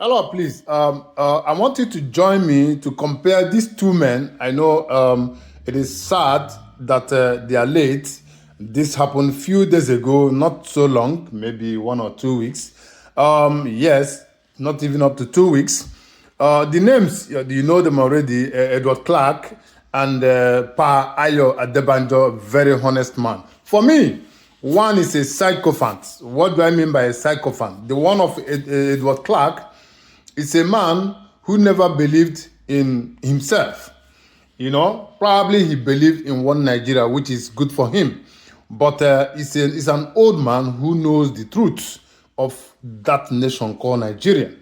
Hello, please. I want you to join me to compare these two men. I know it is sad that they are late. This happened a few days ago, not so long, maybe 1 or 2 weeks. Yes, not even up to 2 weeks. The names, you know them already, Edward Clark and Pa Ayo Adebanjo, very honest man. For me, one is a sycophant. What do I mean by a sycophant? The one of Edward Clark is a man who never believed in himself. Probably he believed in one Nigeria, which is good for him. But he's an old man who knows the truth of that nation called Nigeria.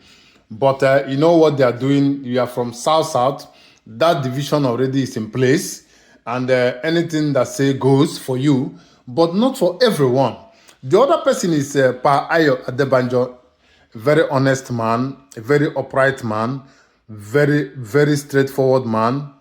But you know what they are doing? You are from South South. That division already is in place. And anything that say goes for you, but not for everyone. The other person is Pa Ayo Adebanjo, a very honest man, a very upright man, very, very straightforward man.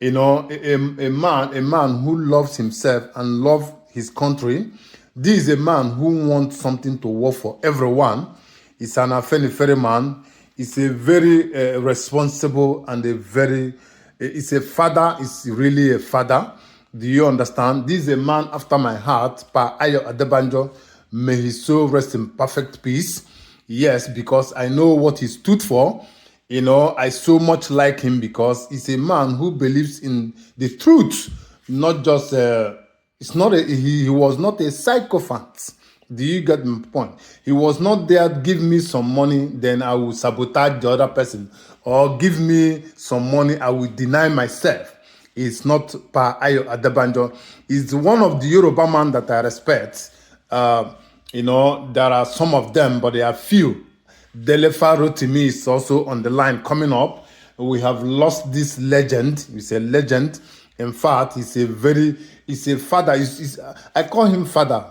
A man who loves himself and loves his country. This is a man who wants something to work for everyone. He's an afenifere man. He's a very responsible and he's a father. He's really a father. Do you understand? This is a man after my heart, Pa Ayo Adebanjo. May his soul rest in perfect peace. Yes, because I know what he stood for. I so much like him because he's a man who believes in the truth, not just he was not a sycophant. Do you get my point? He was not there, give me some money, then I will sabotage the other person, or give me some money, I will deny myself. It's not Pa Ayo Adebanjo. He's one of the Yoruba man that I respect. There are some of them, but there are few. Delefa Rotimi is also on the line coming up. We have lost this legend. He's a legend. In fact, he's a father. I call him father.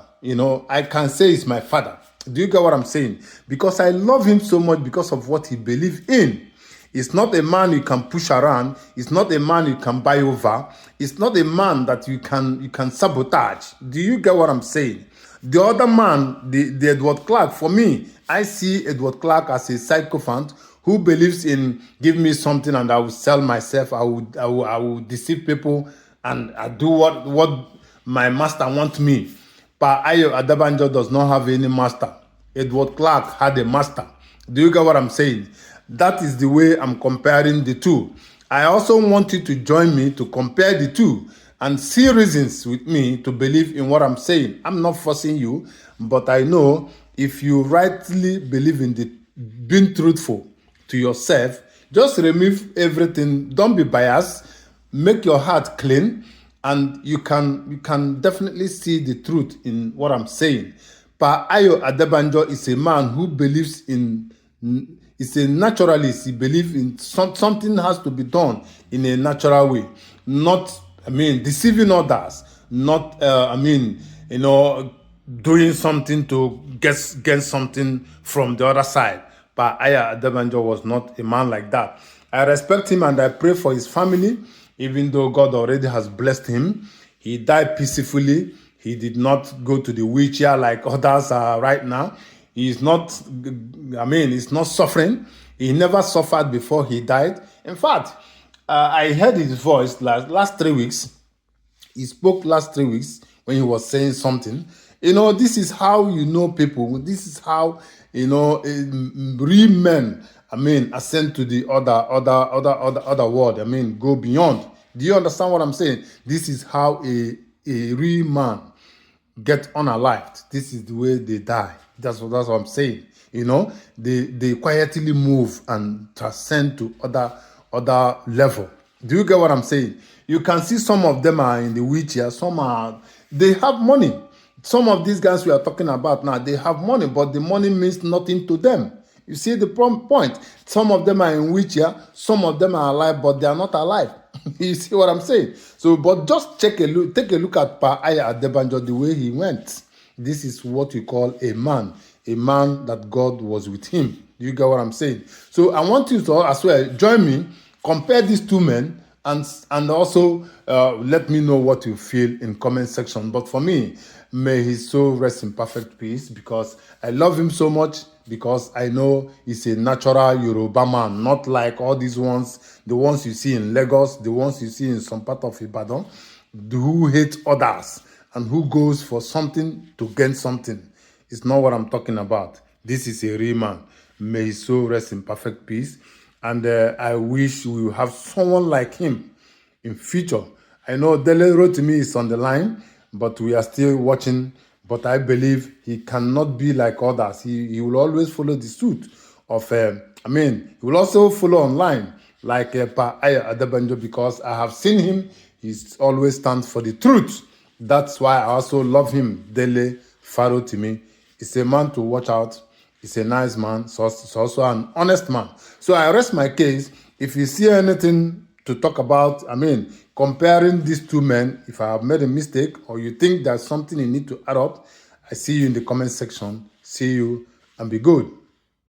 I can say he's my father. Do you get what I'm saying? Because I love him so much because of what he believes in. It's not a man you can push around. It's not a man you can buy over. It's not a man that you can sabotage. Do you get what I'm saying? The other man, the Edward Clark, for me, I see Edward Clark as a sycophant who believes in give me something and I will sell myself. I will deceive people and I do what my master wants me. But Ayo Adebanjo does not have any master. Edward Clark had a master. Do you get what I'm saying? That is the way I'm comparing the two. I also want you to join me to compare the two and see reasons with me to believe in what I'm saying. I'm not forcing you, but I know if you rightly believe in being truthful to yourself, just remove everything. Don't be biased. Make your heart clean, and you can definitely see the truth in what I'm saying. Pa Ayo Adebanjo is a man who believes in. He's a naturalist. He believes in something has to be done in a natural way, not deceiving others, not doing something to get something from the other side. But Aya Adebanjo was not a man like that. I respect him and I pray for his family, even though God already has blessed him. He died peacefully. He did not go to the wheelchair like others are right now. He's not suffering. He never suffered before he died. In fact, I heard his voice last 3 weeks. He spoke last 3 weeks when he was saying something. This is how you know people. This is how real men. Ascend to the other world. Go beyond. Do you understand what I'm saying? This is how a real man get unalived. This is the way they die. That's what I'm saying. They quietly move and transcend to other level. Do you get what I'm saying? You can see some of them are in the wheelchair. They have money. Some of these guys we are talking about now, they have money, but the money means nothing to them. You see the point? Some of them are in wheelchair, some of them are alive, but they are not alive. You see what I'm saying? So, but just take a look at Pa Aya Adebanjo, the way he went. This is what we call a man that God was with him. You get what I'm saying? So I want you to as well join me, compare these two men, and also let me know what you feel in comment section. But for me, may his soul rest in perfect peace, because I love him so much, because I know he's a natural Yoruba man, not like all these ones, the ones you see in Lagos, the ones you see in some part of Ibadan, who hate others and who goes for something to gain something. It's not what I'm talking about. This is a real man. May his soul rest in perfect peace. And I wish we will have someone like him in future. I know Dele Rotimi is on the line, but we are still watching. But I believe he cannot be like others. He will always follow the suit of, he will also follow online like Pa Adebanjo, because I have seen him. He always stands for the truth. That's why I also love him, Dele Farotimi. He's a man to watch out. He's a nice man. So he's also an honest man. So I rest my case. If you see anything to talk about, comparing these two men, if I have made a mistake or you think there's something you need to add up, I see you in the comment section. See you and be good.